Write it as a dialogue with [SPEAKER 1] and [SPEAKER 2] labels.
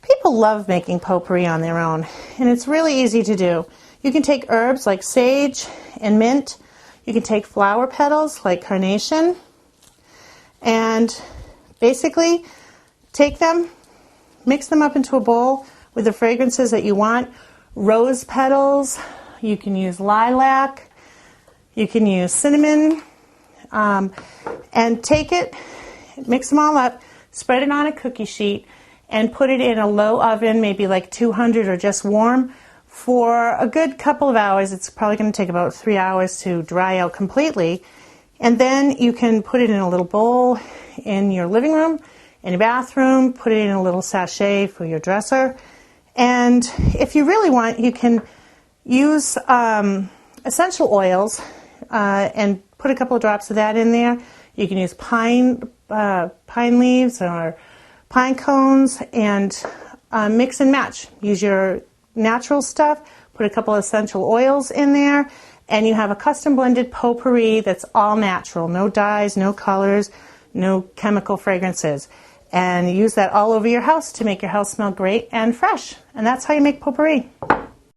[SPEAKER 1] People love making potpourri on their own, and it's really easy to do. You can take herbs like sage and mint. You can take flower petals like carnation, and basically take them, mix them up into a bowl with the fragrances that you want. Rose petals, you can use lilac, you can use cinnamon, and take it, mix them all up, spread it on a cookie sheet, and put it in a low oven, maybe like 200 or just warm, for a good couple of hours. It's probably going to take about 3 hours to dry out completely. And then you can put it in a little bowl in your living room, in your bathroom, put it in a little sachet for your dresser. And if you really want, you can use essential oils and put a couple of drops of that in there. You can use pine leaves or pine cones and mix and match. Use your natural stuff, put a couple of essential oils in there, and you have a custom blended potpourri that's all natural. No dyes, no colors, no chemical fragrances. And use that all over your house to make your house smell great and fresh. And that's how you make potpourri.